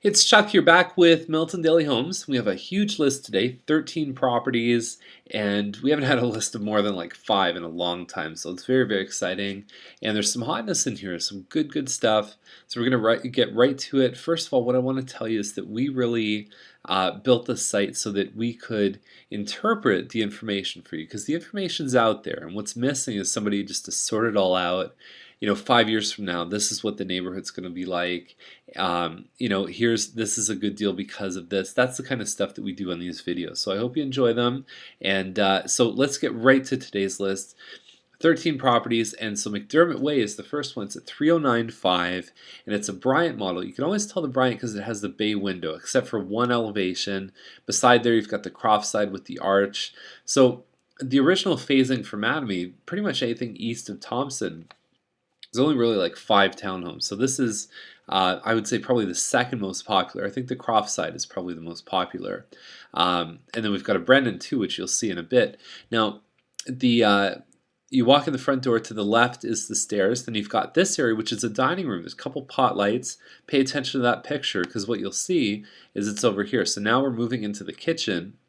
It's Chuck here back with Milton Daily Homes. We have a huge list today, 13 properties, and we haven't had a list of more than like 5 in a long time, so it's very, very exciting. And there's some hotness in here, some good stuff. So we're going to get right to it. First of all, what I want to tell you is that we really built this site so that we could interpret the information for you, because the information's out there, and what's missing is somebody just to sort it all out. 5 years from now, this is what the neighborhood's going to be like. This is a good deal because of this. That's the kind of stuff that we do on these videos. So I hope you enjoy them. And so let's get right to today's list. 13 properties, and so McDermott Way is the first one. It's at 3095, and it's a Bryant model. You can always tell the Bryant because it has the bay window, except for one elevation. Beside there, you've got the croft side with the arch. So the original phasing for Mattamy, pretty much anything east of Thompson, there's only really like 5 townhomes. So this is, I would say, probably the second most popular. I think the Croft side is probably the most popular. And then we've got a Brendan too, which you'll see in a bit. Now, you walk in the front door, to the left is the stairs. Then you've got this area, which is a dining room. There's a couple pot lights. Pay attention to that picture, because what you'll see is it's over here. So now we're moving into the kitchen.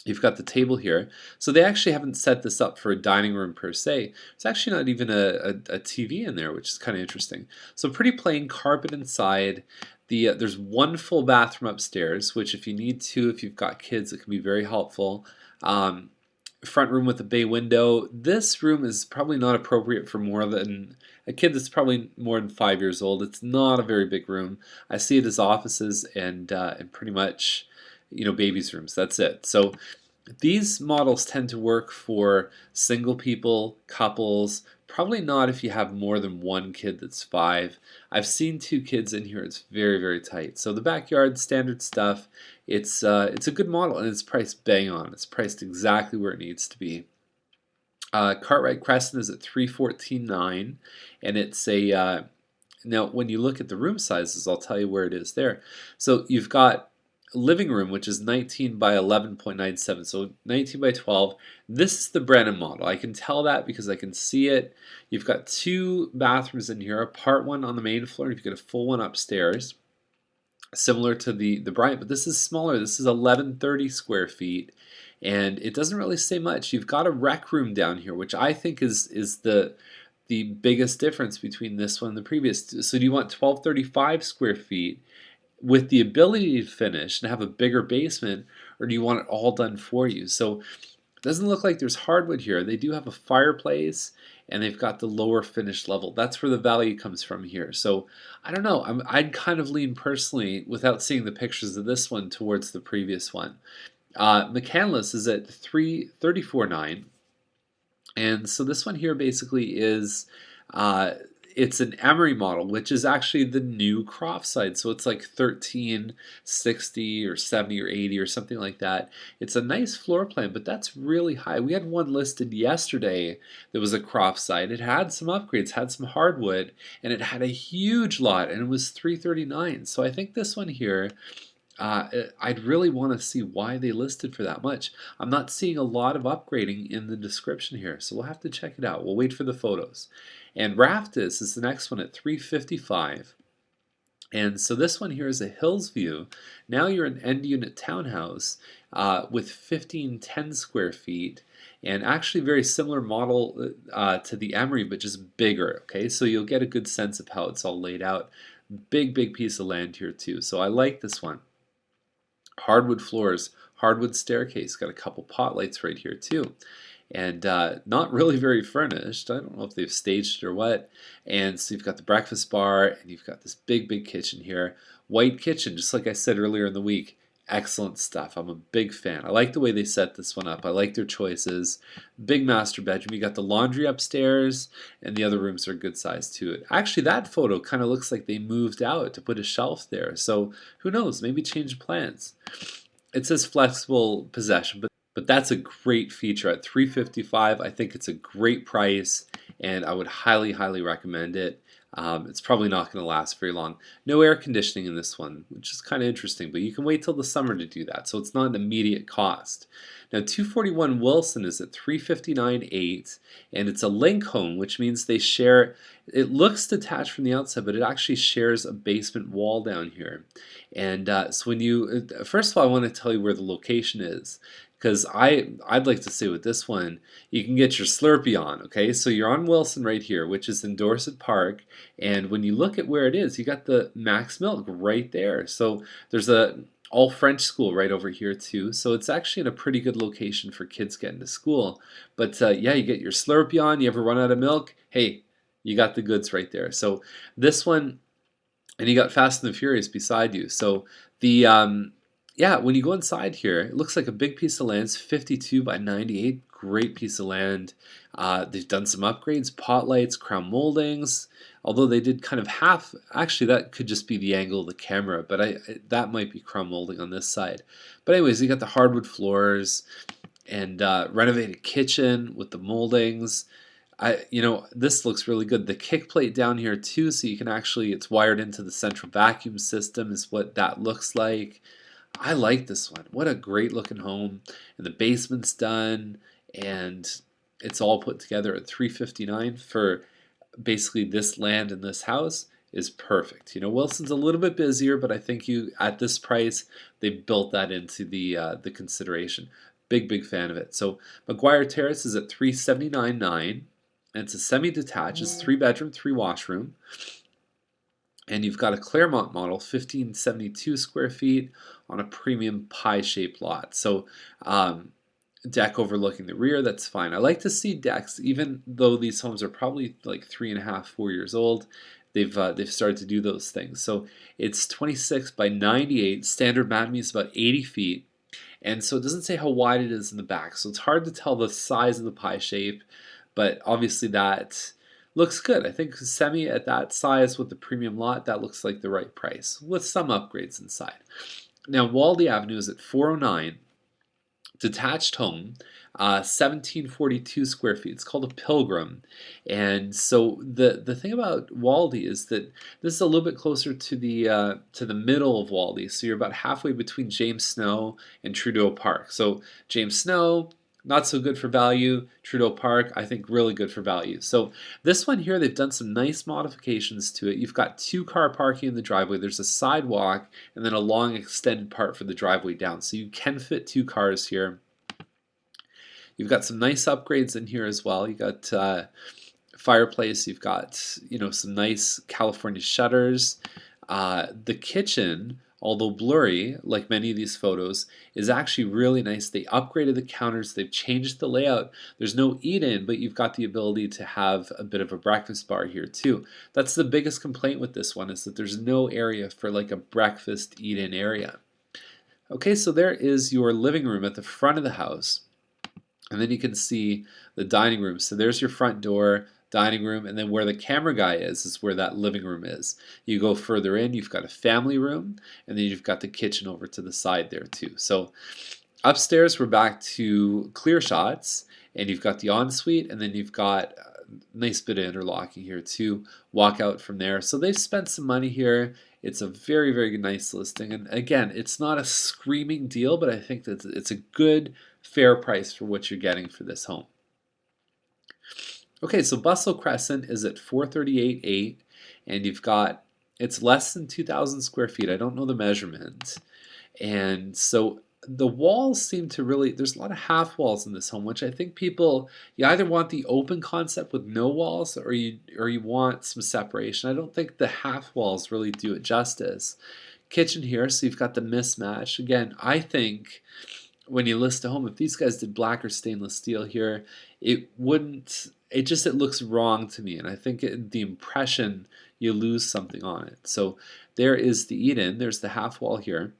You've got the table here. So they actually haven't set this up for a dining room per se. There's actually not even a TV in there, which is kind of interesting. So pretty plain carpet inside. There's one full bathroom upstairs, which if you need to, if you've got kids, it can be very helpful. Front room with a bay window. This room is probably not appropriate for more than a kid that's probably more than 5 years old. It's not a very big room. I see it as offices and pretty much babies' rooms. That's it. So these models tend to work for single people, couples, probably not if you have more than one kid that's 5. I've seen 2 kids in here. It's very, very tight. So the backyard, standard stuff. It's a good model, and it's priced bang on. It's priced exactly where it needs to be. Cartwright Crescent is at $314,900, and it's a now when you look at the room sizes, I'll tell you where it is there. So you've got living room, which is 19 by 11.97, so 19 by 12. This is the Brennan model. I can tell that because I can see it. You've got 2 bathrooms in here, a part one on the main floor, and you've got a full one upstairs, similar to the Bryant, but this is smaller. This is 1130 square feet, and it doesn't really say much. You've got a rec room down here, which I think is the biggest difference between this one and the previous. So do you want 1235 square feet with the ability to finish and have a bigger basement, or do you want it all done for you? So it doesn't look like there's hardwood here. They do have a fireplace, and they've got the lower finished level. That's where the value comes from here. So I don't know. I'd kind of lean personally, without seeing the pictures of this one, towards the previous one. McCandless is at $334,900, and so this one here basically is it's an Emery model, which is actually the new Croft side. So it's like 1360 or 70 or 80 or something like that. It's a nice floor plan, but that's really high. We had one listed yesterday that was a Croft side. It had some upgrades, had some hardwood, and it had a huge lot, and it was $339,000. So I think this one here, I'd really want to see why they listed for that much. I'm not seeing a lot of upgrading in the description here, so we'll have to check it out. We'll wait for the photos. And Raftis is the next one at $355,000. And so this one here is a Hills View. Now you're an end unit townhouse with 1510 square feet, and actually very similar model to the Emery, but just bigger. Okay, so you'll get a good sense of how it's all laid out. Big piece of land here too. So I like this one. Hardwood floors, hardwood staircase, got a couple pot lights right here too. And not really very furnished. I don't know if they've staged it or what. And so you've got the breakfast bar, and you've got this big kitchen here. White kitchen, just like I said earlier in the week. Excellent stuff. I'm a big fan. I like the way they set this one up. I like their choices. Big master bedroom. You got the laundry upstairs, and the other rooms are good size too. Actually, that photo kind of looks like they moved out to put a shelf there. So who knows? Maybe change plans. It says flexible possession, but that's a great feature at $355,000. I think it's a great price, and I would highly recommend it. It's probably not going to last very long. No air conditioning in this one, which is kind of interesting, but you can wait till the summer to do that, so it's not an immediate cost. Now 241 Wilson is at 359.8, and it's a link home, which means they share. It looks detached from the outside, but it actually shares a basement wall down here. And so when you, first of all, I want to tell you where the location is, because I'd like to say with this one, you can get your Slurpee on. Okay, so you're on Wilson right here, which is in Dorset Park, and when you look at where it is, you got the Max Milk right there. So there's a all French school right over here too, so it's actually in a pretty good location for kids getting to school. But yeah, you get your Slurpee on. You ever run out of milk? Hey, you got the goods right there. So this one, and you got Fast and the Furious beside you. So the yeah, when you go inside here, it looks like a big piece of land. It's 52 by 98. Great piece of land. They've done some upgrades, pot lights, crown moldings. Although they did kind of half, actually that could just be the angle of the camera, but that might be crown molding on this side. But anyways, you got the hardwood floors and renovated kitchen with the moldings. This looks really good. The kick plate down here too, so you can actually, it's wired into the central vacuum system is what that looks like. I like this one. What a great looking home. And the basement's done, and it's all put together at 359 for basically this land and this house is perfect. Wilson's a little bit busier, but I think at this price, they built that into the consideration. Big fan of it. So McGuire Terrace is at 379.9, and it's a semi-detached. It's 3-bedroom, 3-washroom. And you've got a Claremont model, 1572 square feet on a premium pie-shaped lot. So deck overlooking the rear, that's fine. I like to see decks, even though these homes are probably like 3.5, 4 years old. They've started to do those things. So it's 26 by 98. Standard mat is about 80 feet. And so it doesn't say how wide it is in the back. So it's hard to tell the size of the pie shape, but obviously that looks good. I think semi at that size with the premium lot, that looks like the right price with some upgrades inside. Now Waldy Avenue is at 409, detached home, 1742 square feet. It's called a Pilgrim. And so the thing about Waldy is that this is a little bit closer to the middle of Waldy. So you're about halfway between James Snow and Trudeau Park. So James Snow, not so good for value. Trudeau Park, I think really good for value. So this one here, they've done some nice modifications to it. You've got 2-car parking in the driveway. There's a sidewalk and then a long extended part for the driveway down. So you can fit 2 cars here. You've got some nice upgrades in here as well. You got fireplace. You've got some nice California shutters. The kitchen, although blurry, like many of these photos, is actually really nice. They upgraded the counters. They've changed the layout. There's no eat-in, but you've got the ability to have a bit of a breakfast bar here too. That's the biggest complaint with this one, is that there's no area for like a breakfast eat-in area. Okay, so there is your living room at the front of the house. And then you can see the dining room. So there's your front door, dining room, and then where the camera guy is where that living room is. You go further in, you've got a family room, and then you've got the kitchen over to the side there too. So upstairs, we're back to clear shots, and you've got the ensuite, and then you've got a nice bit of interlocking here too. Walk out from there. So they've spent some money here. It's a very nice listing. And again, it's not a screaming deal, but I think that it's a good, fair price for what you're getting for this home. Okay, so Bustle Crescent is at 438.8, and it's less than 2,000 square feet. I don't know the measurement. And so the walls seem to really, there's a lot of half walls in this home, which I think you either want the open concept with no walls, or you want some separation. I don't think the half walls really do it justice. Kitchen here, so you've got the mismatch. Again, I think when you list a home, if these guys did black or stainless steel here, it looks wrong to me, and I think the impression, you lose something on it. So there is the eat-in, there's the half wall here,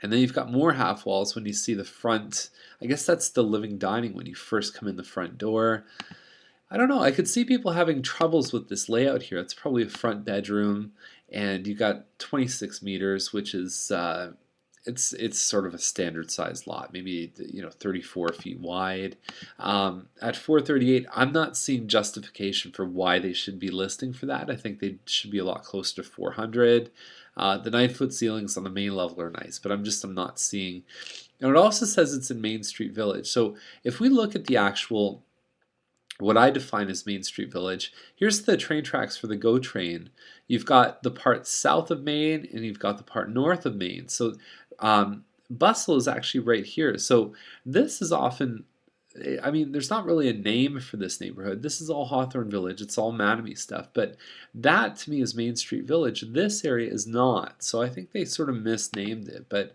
and then you've got more half walls when you see the front. I guess that's the living dining when you first come in the front door. I don't know, I could see people having troubles with this layout here. It's probably a front bedroom, and you got 26 meters, which is it's sort of a standard sized lot, maybe 34 feet wide. At 438, I'm not seeing justification for why they should be listing for that. I think they should be a lot closer to 400. The 9-foot ceilings on the main level are nice, but I'm not seeing. And it also says it's in Main Street Village. So if we look at the actual, what I define as Main Street Village, here's the train tracks for the GO train. You've got the part south of Main and you've got the part north of Main. So Bustle is actually right here. So this is often, I mean, there's not really a name for this neighborhood. This is all Hawthorne Village. It's all Mattamy stuff. But that to me is Main Street Village. This area is not. So I think they sort of misnamed it. But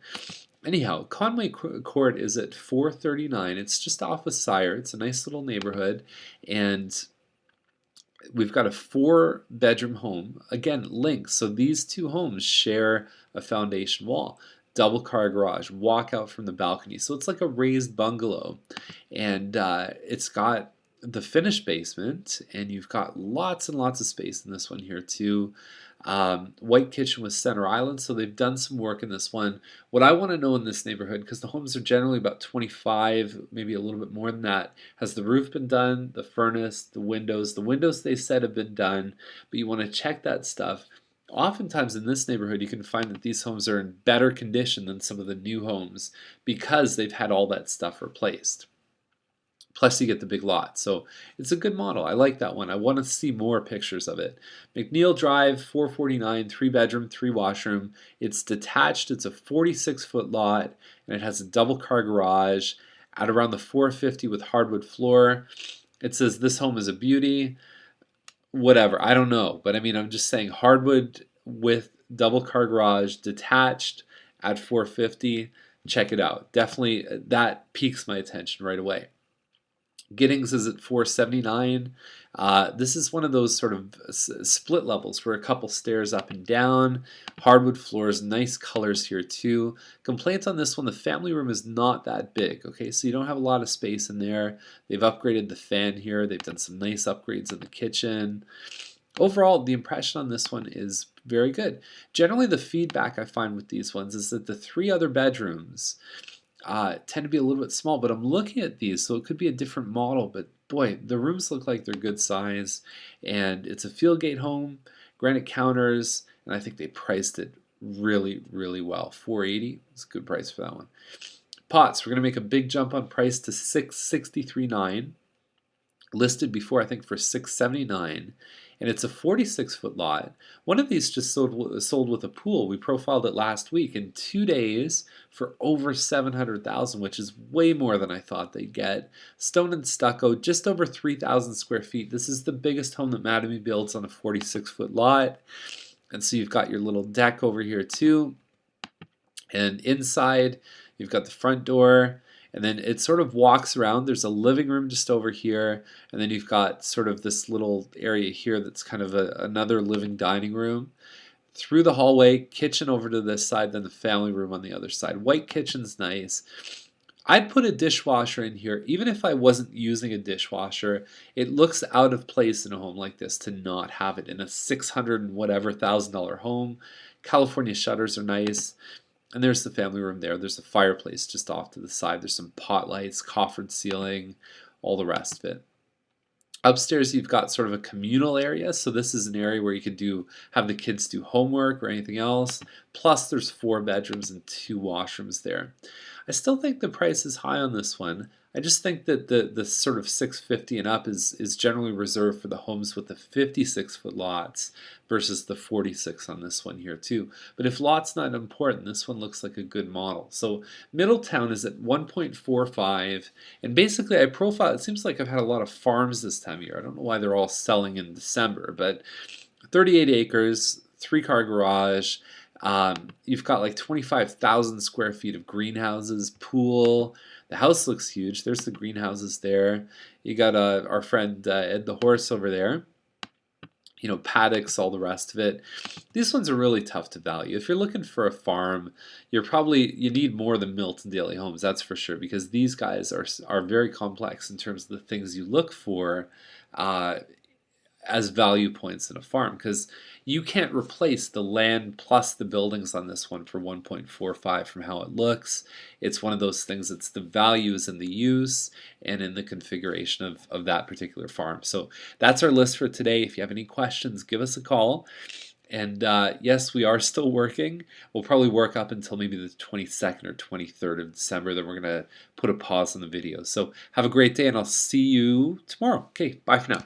anyhow, Conley Court is at 439. It's just off of Sire. It's a nice little neighborhood. And we've got a 4-bedroom home. Again, linked. So these two homes share a foundation wall. Double car garage, walk out from the balcony. So it's like a raised bungalow. And it's got the finished basement, and you've got lots and lots of space in this one here too. White kitchen with center island, so they've done some work in this one. What I want to know in this neighborhood, because the homes are generally about 25, maybe a little bit more than that, has the roof been done, the furnace, the windows? The windows they said have been done, but you want to check that stuff. Oftentimes in this neighborhood you can find that these homes are in better condition than some of the new homes because they've had all that stuff replaced. Plus you get the big lot. So it's a good model. I like that one. I want to see more pictures of it. McNeil Drive, 449, 3-bedroom, 3-washroom. It's detached. It's a 46-foot lot, and it has a double car garage at around the 450 with hardwood floor. It says this home is a beauty. Whatever, I don't know, but I mean, I'm just saying hardwood with double car garage, detached at 450. Check it out. Definitely, that piques my attention right away. Giddings is at 479. This is one of those sort of split levels where a couple stairs up and down, hardwood floors, nice colors here too. Complaints on this one, the family room is not that big, okay, so you don't have a lot of space in there. They've upgraded the fan here. They've done some nice upgrades in the kitchen. Overall, the impression on this one is very good. Generally, the feedback I find with these ones is that the 3 other bedrooms tend to be a little bit small, but I'm looking at these, so it could be a different model, but boy, the rooms look like they're good size, and it's a field gate home, granite counters, and I think they priced it really, really well. 480 is a good price for that one. Pots, we're going to make a big jump on price to 663.9, listed before I think for 679. And it's a 46-foot lot. One of these just sold with a pool. We profiled it last week in 2 days for over $700,000, which is way more than I thought they'd get. Stone and stucco, just over 3,000 square feet. This is the biggest home that Mattamy builds on a 46-foot lot. And so you've got your little deck over here too. And inside, you've got the front door. And then it sort of walks around. There's a living room just over here, and then you've got sort of this little area here that's kind of another living dining room. Through the hallway, kitchen over to this side, then the family room on the other side. White kitchen's nice. I'd put a dishwasher in here. Even if I wasn't using a dishwasher, it looks out of place in a home like this to not have it in a $600 and whatever thousand home. California shutters are nice. And there's the family room there. There's a fireplace just off to the side. There's some pot lights, coffered ceiling, all the rest of it. Upstairs, you've got sort of a communal area. So this is an area where you could have the kids do homework or anything else. Plus, there's 4 bedrooms and 2 washrooms there. I still think the price is high on this one. I just think that the sort of 650 and up is generally reserved for the homes with the 56-foot lots versus the 46 on this one here too. But if lot's not important, this one looks like a good model. So Middletown is at 1.45, and basically I profile, it seems like I've had a lot of farms this time of year. I don't know why they're all selling in December, but 38 acres, 3-car garage. You've got like 25,000 square feet of greenhouses, pool. The house looks huge. There's the greenhouses there. You got our friend Ed the horse over there. You know, paddocks, all the rest of it. These ones are really tough to value. If you're looking for a farm, you need more than Milton Daily Homes, that's for sure, because these guys are very complex in terms of the things you look for. as value points in a farm, because you can't replace the land plus the buildings on this one for 1.45 from how it looks. It's one of those things, it's the values in the use and in the configuration of that particular farm. So that's our list for today. If you have any questions, give us a call. And yes, we are still working. We'll probably work up until maybe the 22nd or 23rd of December. Then we're going to put a pause on the video. So have a great day, and I'll see you tomorrow. Okay, bye for now.